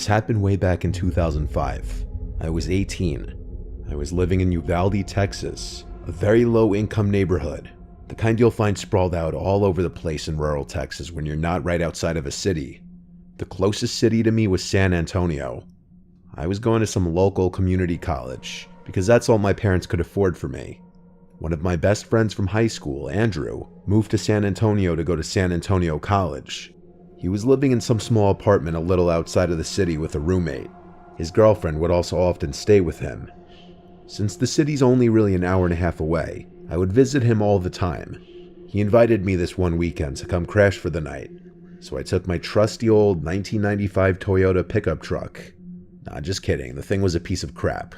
This happened way back in 2005. I was 18. I was living in Uvalde, Texas, a very low-income neighborhood, the kind you'll find sprawled out all over the place in rural Texas when you're not right outside of a city. The closest city to me was San Antonio. I was going to some local community college, because that's all my parents could afford for me. One of my best friends from high school, Andrew, moved to San Antonio to go to San Antonio College. He was living in some small apartment a little outside of the city with a roommate. His girlfriend would also often stay with him. Since the city's only really an hour and a half away, I would visit him all the time. He invited me this one weekend to come crash for the night, so I took my trusty old 1995 Toyota pickup truck. Nah, just kidding, the thing was a piece of crap.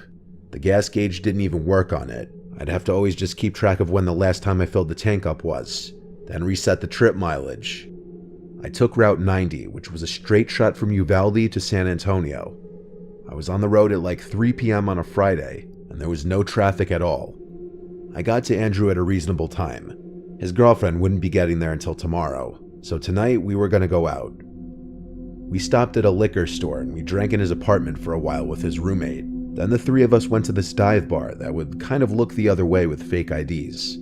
The gas gauge didn't even work on it. I'd have to always just keep track of when the last time I filled the tank up was, then reset the trip mileage. I took Route 90, which was a straight shot from Uvalde to San Antonio. I was on the road at like 3 p.m. on a Friday, and there was no traffic at all. I got to Andrew at a reasonable time. His girlfriend wouldn't be getting there until tomorrow, so tonight we were gonna go out. We stopped at a liquor store and we drank in his apartment for a while with his roommate. Then the three of us went to this dive bar that would kind of look the other way with fake IDs.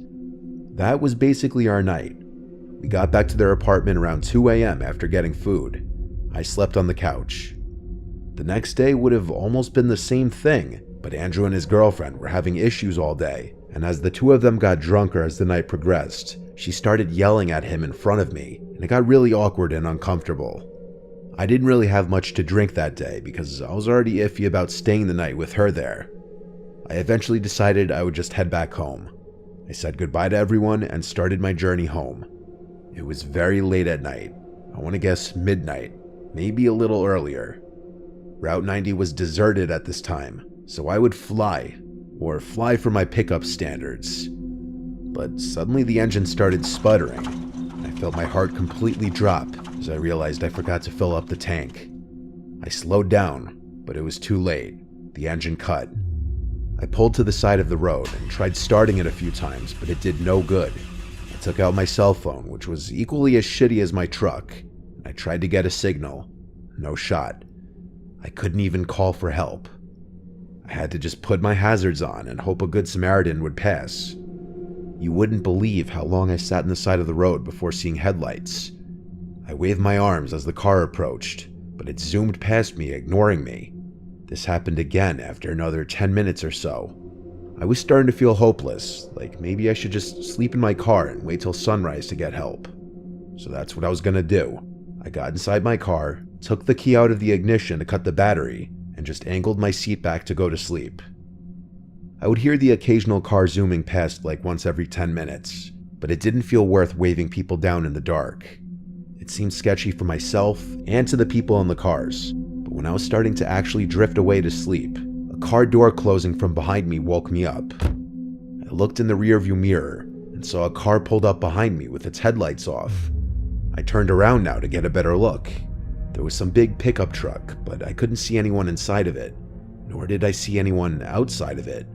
That was basically our night. We got back to their apartment around 2 a.m. after getting food. I slept on the couch. The next day would have almost been the same thing, but Andrew and his girlfriend were having issues all day, and as the two of them got drunker as the night progressed, she started yelling at him in front of me, and it got really awkward and uncomfortable. I didn't really have much to drink that day because I was already iffy about staying the night with her there. I eventually decided I would just head back home. I said goodbye to everyone and started my journey home. It was very late at night. I want to guess midnight, maybe a little earlier. Route 90 was deserted at this time, so I would fly for my pickup standards. But suddenly the engine started sputtering. I felt my heart completely drop as I realized I forgot to fill up the tank. I slowed down, but it was too late. The engine cut. I pulled to the side of the road and tried starting it a few times, but it did no good. I took out my cell phone, which was equally as shitty as my truck, and I tried to get a signal. No shot. I couldn't even call for help. I had to just put my hazards on and hope a good Samaritan would pass. You wouldn't believe how long I sat in the side of the road before seeing headlights. I waved my arms as the car approached, but it zoomed past me, ignoring me. This happened again after another 10 minutes or so. I was starting to feel hopeless, like maybe I should just sleep in my car and wait till sunrise to get help. So that's what I was gonna do. I got inside my car, took the key out of the ignition to cut the battery, and just angled my seat back to go to sleep. I would hear the occasional car zooming past like once every 10 minutes, but it didn't feel worth waving people down in the dark. It seemed sketchy for myself and to the people in the cars, but when I was starting to actually drift away to sleep, a car door closing from behind me woke me up. I looked in the rearview mirror and saw a car pulled up behind me with its headlights off. I turned around now to get a better look. There was some big pickup truck, but I couldn't see anyone inside of it, nor did I see anyone outside of it.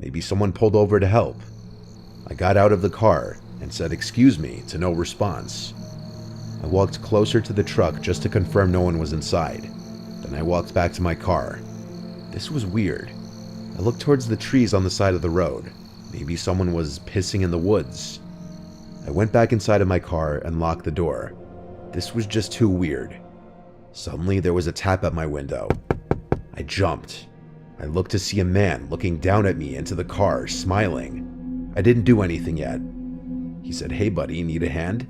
Maybe someone pulled over to help. I got out of the car and said "excuse me" to no response. I walked closer to the truck just to confirm no one was inside. Then I walked back to my car. This was weird. I looked towards the trees on the side of the road. Maybe someone was pissing in the woods. I went back inside of my car and locked the door. This was just too weird. Suddenly there was a tap at my window. I jumped. I looked to see a man looking down at me into the car, smiling. I didn't do anything yet. He said, "Hey buddy, need a hand?"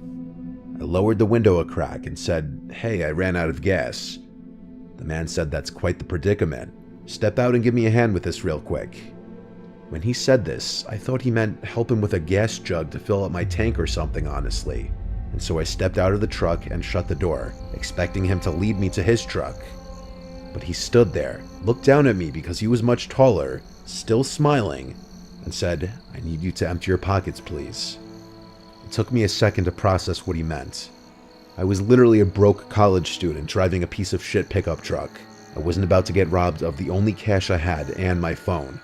I lowered the window a crack and said, "Hey, I ran out of gas." The man said, "That's quite the predicament. Step out and give me a hand with this real quick." When he said this, I thought he meant help him with a gas jug to fill up my tank or something, honestly. And so I stepped out of the truck and shut the door, expecting him to lead me to his truck. But he stood there, looked down at me because he was much taller, still smiling, and said, "I need you to empty your pockets, please." It took me a second to process what he meant. I was literally a broke college student driving a piece of shit pickup truck. I wasn't about to get robbed of the only cash I had and my phone.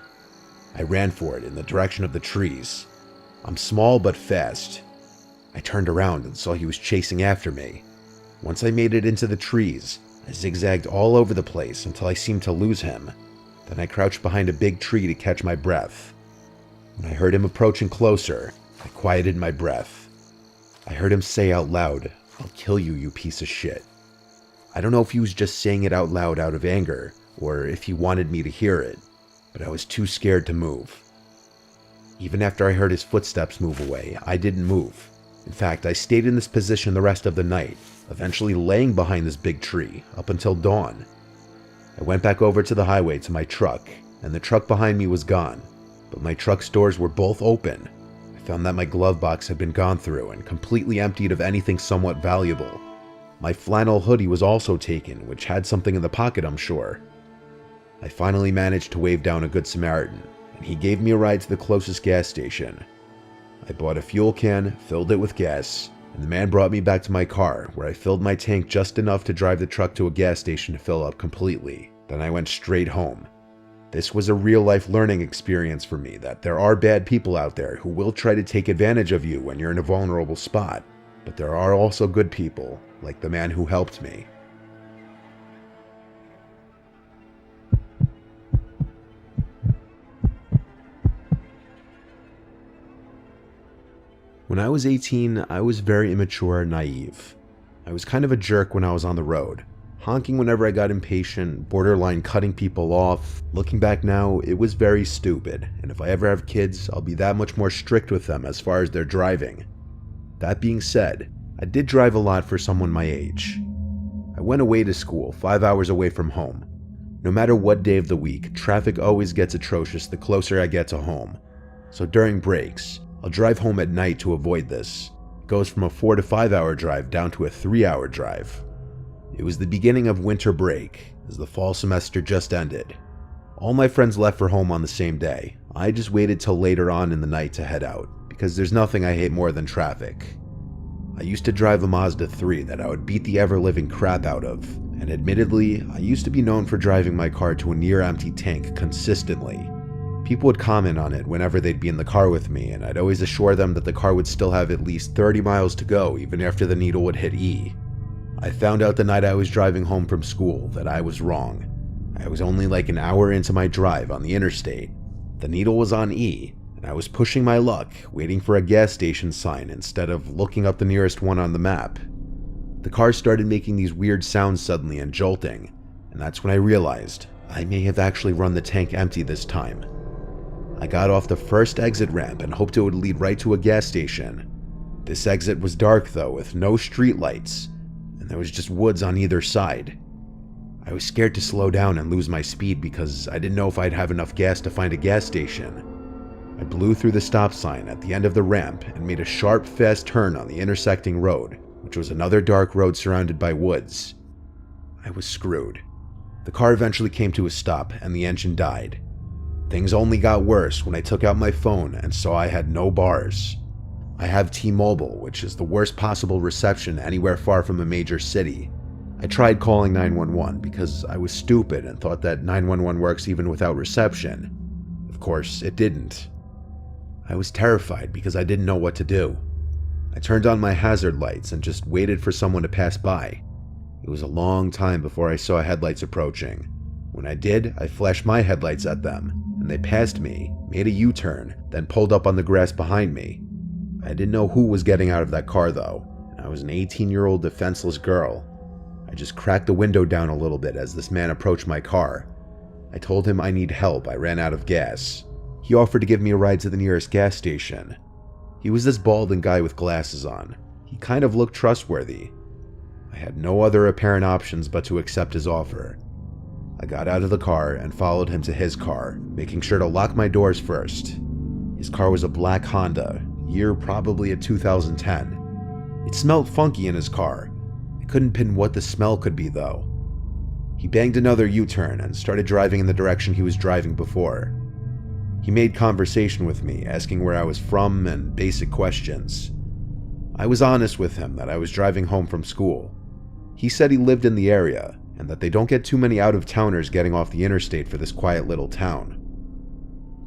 I ran for it in the direction of the trees. I'm small but fast. I turned around and saw he was chasing after me. Once I made it into the trees, I zigzagged all over the place until I seemed to lose him. Then I crouched behind a big tree to catch my breath. When I heard him approaching closer, I quieted my breath. I heard him say out loud, "I'll kill you, you piece of shit." I don't know if he was just saying it out loud out of anger, or if he wanted me to hear it, but I was too scared to move. Even after I heard his footsteps move away, I didn't move. In fact, I stayed in this position the rest of the night, eventually laying behind this big tree up until dawn. I went back over to the highway to my truck, and the truck behind me was gone, but my truck's doors were both open. I found that my glove box had been gone through and completely emptied of anything somewhat valuable. My flannel hoodie was also taken, which had something in the pocket, I'm sure. I finally managed to wave down a good Samaritan, and he gave me a ride to the closest gas station. I bought a fuel can, filled it with gas, and the man brought me back to my car, where I filled my tank just enough to drive the truck to a gas station to fill up completely. Then I went straight home. This was a real-life learning experience for me that there are bad people out there who will try to take advantage of you when you're in a vulnerable spot, but there are also good people, like the man who helped me. When I was 18, I was very immature and naive. I was kind of a jerk when I was on the road, honking whenever I got impatient, borderline cutting people off. Looking back now, it was very stupid, and if I ever have kids, I'll be that much more strict with them as far as their driving. That being said, I did drive a lot for someone my age. I went away to school, 5 hours away from home. No matter what day of the week, traffic always gets atrocious the closer I get to home. So during breaks, I'll drive home at night to avoid this. It goes from a 4 to 5 hour drive down to a 3-hour drive. It was the beginning of winter break, as the fall semester just ended. All my friends left for home on the same day. I just waited till later on in the night to head out, because there's nothing I hate more than traffic. I used to drive a Mazda 3 that I would beat the ever-living crap out of, and admittedly, I used to be known for driving my car to a near-empty tank consistently. People would comment on it whenever they'd be in the car with me, and I'd always assure them that the car would still have at least 30 miles to go even after the needle would hit E. I found out the night I was driving home from school that I was wrong. I was only like an hour into my drive on the interstate. The needle was on E, and I was pushing my luck, waiting for a gas station sign instead of looking up the nearest one on the map. The car started making these weird sounds suddenly and jolting, and that's when I realized I may have actually run the tank empty this time. I got off the first exit ramp and hoped it would lead right to a gas station. This exit was dark though, with no street lights, and there was just woods on either side. I was scared to slow down and lose my speed because I didn't know if I'd have enough gas to find a gas station. I blew through the stop sign at the end of the ramp and made a sharp, fast turn on the intersecting road, which was another dark road surrounded by woods. I was screwed. The car eventually came to a stop and the engine died. Things only got worse when I took out my phone and saw I had no bars. I have T-Mobile, which is the worst possible reception anywhere far from a major city. I tried calling 911 because I was stupid and thought that 911 works even without reception. Of course, it didn't. I was terrified because I didn't know what to do. I turned on my hazard lights and just waited for someone to pass by. It was a long time before I saw headlights approaching. When I did, I flashed my headlights at them, and they passed me, made a U-turn, then pulled up on the grass behind me. I didn't know who was getting out of that car though, and I was an 18-year-old defenseless girl. I just cracked the window down a little bit as this man approached my car. I told him I need help, I ran out of gas. He offered to give me a ride to the nearest gas station. He was this balding guy with glasses on. He kind of looked trustworthy. I had no other apparent options but to accept his offer. I got out of the car and followed him to his car, making sure to lock my doors first. His car was a black Honda, year probably a 2010. It smelled funky in his car. I couldn't pin what the smell could be though. He banged another U-turn and started driving in the direction he was driving before. He made conversation with me, asking where I was from and basic questions. I was honest with him that I was driving home from school. He said he lived in the area, and that they don't get too many out-of-towners getting off the interstate for this quiet little town.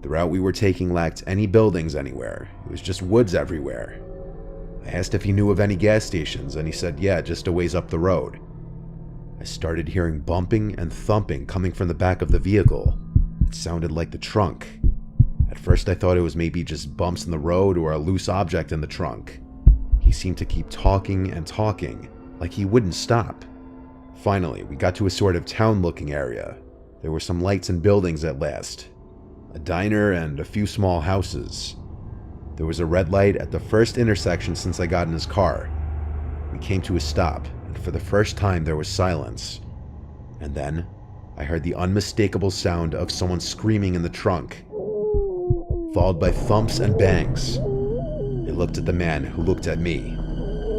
The route we were taking lacked any buildings anywhere. It was just woods everywhere. I asked if he knew of any gas stations, and he said yeah, just a ways up the road. I started hearing bumping and thumping coming from the back of the vehicle. It sounded like the trunk. At first I thought it was maybe just bumps in the road or a loose object in the trunk. He seemed to keep talking and talking, like he wouldn't stop. Finally, we got to a sort of town-looking area. There were some lights and buildings at last. A diner and a few small houses. There was a red light at the first intersection since I got in his car. We came to a stop, and for the first time there was silence. And then, I heard the unmistakable sound of someone screaming in the trunk, followed by thumps and bangs. I looked at the man, who looked at me.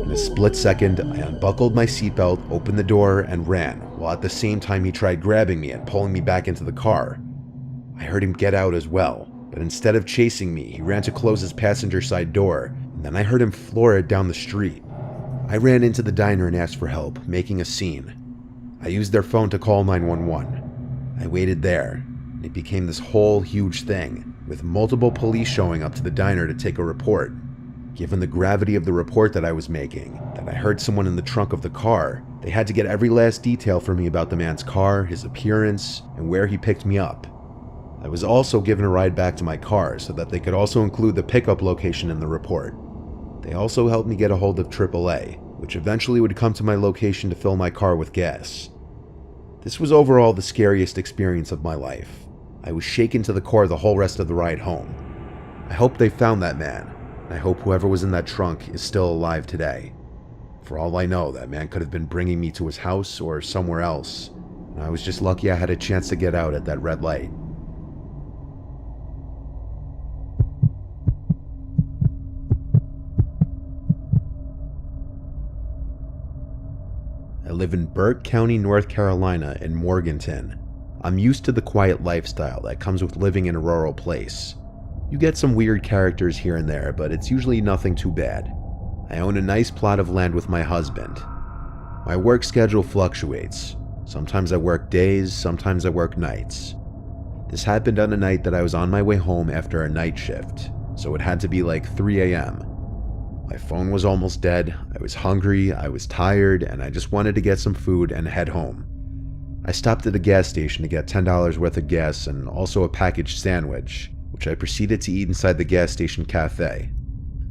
In a split second, I unbuckled my seatbelt, opened the door, and ran, while at the same time he tried grabbing me and pulling me back into the car. I heard him get out as well, but instead of chasing me, he ran to close his passenger side door, and then I heard him floor it down the street. I ran into the diner and asked for help, making a scene. I used their phone to call 911. I waited there. It became this whole huge thing, with multiple police showing up to the diner to take a report. Given the gravity of the report that I was making, that I heard someone in the trunk of the car, they had to get every last detail from me about the man's car, his appearance, and where he picked me up. I was also given a ride back to my car so that they could also include the pickup location in the report. They also helped me get a hold of AAA, which eventually would come to my location to fill my car with gas. This was overall the scariest experience of my life. I was shaken to the core the whole rest of the ride home. I hope they found that man. I hope whoever was in that trunk is still alive today. For all I know, that man could have been bringing me to his house or somewhere else, and I was just lucky I had a chance to get out at that red light. I live in Burke County, North Carolina in Morganton. I'm used to the quiet lifestyle that comes with living in a rural place. You get some weird characters here and there, but it's usually nothing too bad. I own a nice plot of land with my husband. My work schedule fluctuates. Sometimes I work days, sometimes I work nights. This happened on a night that I was on my way home after a night shift, so it had to be like 3 a.m. My phone was almost dead, I was hungry, I was tired, and I just wanted to get some food and head home. I stopped at a gas station to get $10 worth of gas and also a packaged sandwich, which I proceeded to eat inside the gas station cafe.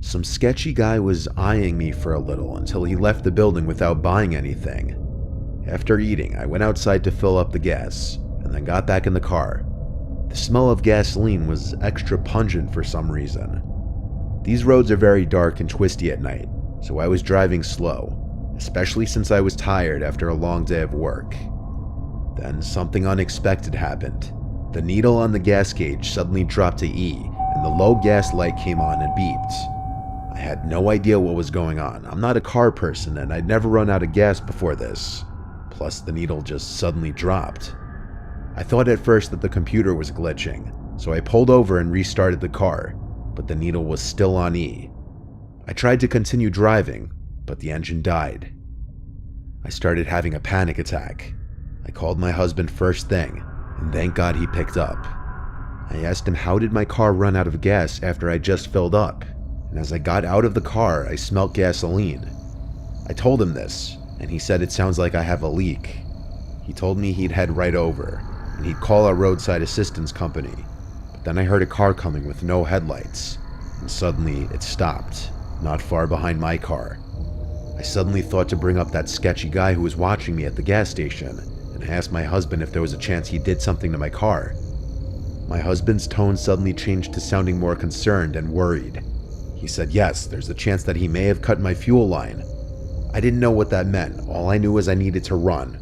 Some sketchy guy was eyeing me for a little until he left the building without buying anything. After eating, I went outside to fill up the gas, and then got back in the car. The smell of gasoline was extra pungent for some reason. These roads are very dark and twisty at night, so I was driving slow, especially since I was tired after a long day of work. Then something unexpected happened. The needle on the gas gauge suddenly dropped to E, and the low gas light came on and beeped. I had no idea what was going on. I'm not a car person, and I'd never run out of gas before this. Plus, the needle just suddenly dropped. I thought at first that the computer was glitching, so I pulled over and restarted the car, but the needle was still on E. I tried to continue driving, but the engine died. I started having a panic attack. I called my husband first thing, and thank God he picked up. I asked him how did my car run out of gas after I just filled up, and as I got out of the car, I smelt gasoline. I told him this, and he said it sounds like I have a leak. He told me he'd head right over, and he'd call a roadside assistance company. But then I heard a car coming with no headlights, and suddenly it stopped, not far behind my car. I suddenly thought to bring up that sketchy guy who was watching me at the gas station, and I asked my husband if there was a chance he did something to my car. My husband's tone suddenly changed to sounding more concerned and worried. He said, yes, there's a chance that he may have cut my fuel line. I didn't know what that meant. All I knew was I needed to run.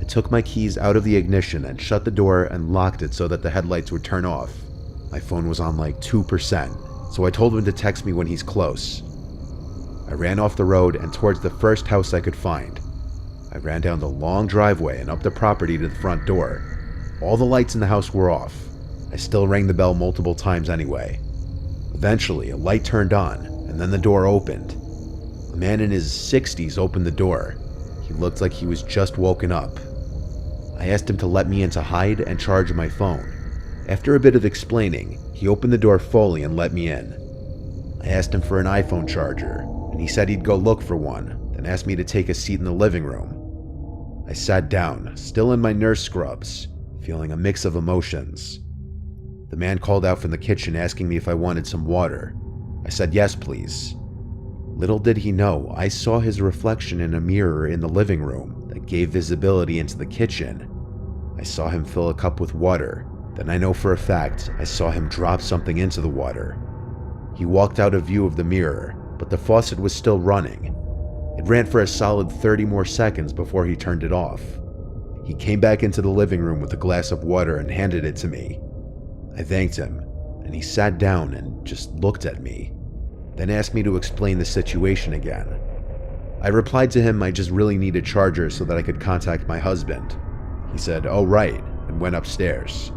I took my keys out of the ignition and shut the door and locked it so that the headlights would turn off. My phone was on like 2%, so I told him to text me when he's close. I ran off the road and towards the first house I could find. I ran down the long driveway and up the property to the front door. All the lights in the house were off. I still rang the bell multiple times anyway. Eventually, a light turned on, and then the door opened. A man in his 60s opened the door. He looked like he was just woken up. I asked him to let me in to hide and charge my phone. After a bit of explaining, he opened the door fully and let me in. I asked him for an iPhone charger, and he said he'd go look for one, then asked me to take a seat in the living room. I sat down, still in my nurse scrubs, feeling a mix of emotions. The man called out from the kitchen asking me if I wanted some water. I said yes, please. Little did he know, I saw his reflection in a mirror in the living room that gave visibility into the kitchen. I saw him fill a cup with water. Then I know for a fact I saw him drop something into the water. He walked out of view of the mirror, but the faucet was still running. It ran for a solid 30 more seconds before he turned it off. He came back into the living room with a glass of water and handed it to me. I thanked him, and he sat down and just looked at me, then asked me to explain the situation again. I replied to him I just really needed chargers so that I could contact my husband. He said, "Oh right," and went upstairs.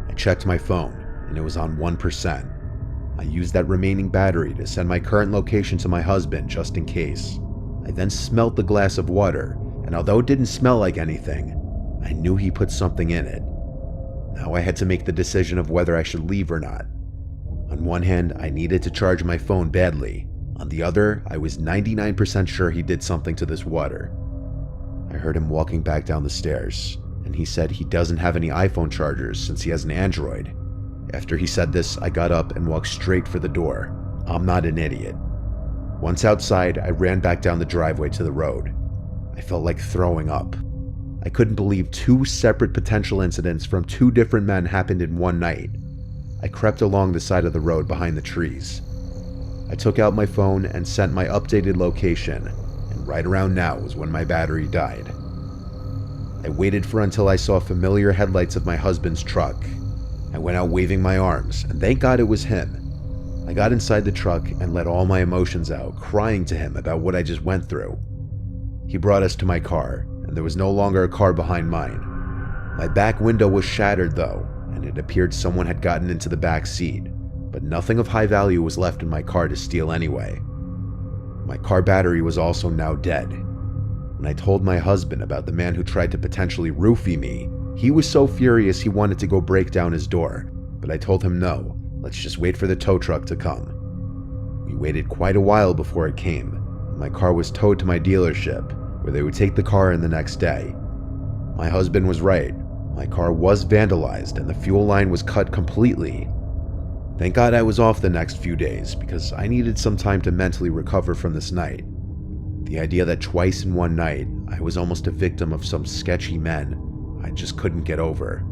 I checked my phone, and it was on 1%. I used that remaining battery to send my current location to my husband just in case. I then smelled the glass of water, and although it didn't smell like anything, I knew he put something in it. Now I had to make the decision of whether I should leave or not. On one hand, I needed to charge my phone badly. On the other, I was 99% sure he did something to this water. I heard him walking back down the stairs, and he said he doesn't have any iPhone chargers since he has an Android. After he said this, I got up and walked straight for the door. I'm not an idiot. Once outside, I ran back down the driveway to the road. I felt like throwing up. I couldn't believe 2 separate potential incidents from 2 different men happened in one night. I crept along the side of the road behind the trees. I took out my phone and sent my updated location, and right around now was when my battery died. I waited for until I saw familiar headlights of my husband's truck. I went out waving my arms, and thank God it was him. I got inside the truck and let all my emotions out, crying to him about what I just went through. He brought us to my car, and there was no longer a car behind mine. My back window was shattered though, and it appeared someone had gotten into the back seat, but nothing of high value was left in my car to steal anyway. My car battery was also now dead. When I told my husband about the man who tried to potentially roofie me, he was so furious he wanted to go break down his door, but I told him no, let's just wait for the tow truck to come. We waited quite a while before it came, and my car was towed to my dealership, where they would take the car in the next day. My husband was right, my car was vandalized and the fuel line was cut completely. Thank God I was off the next few days because I needed some time to mentally recover from this night. The idea that twice in one night I was almost a victim of some sketchy men, I just couldn't get over.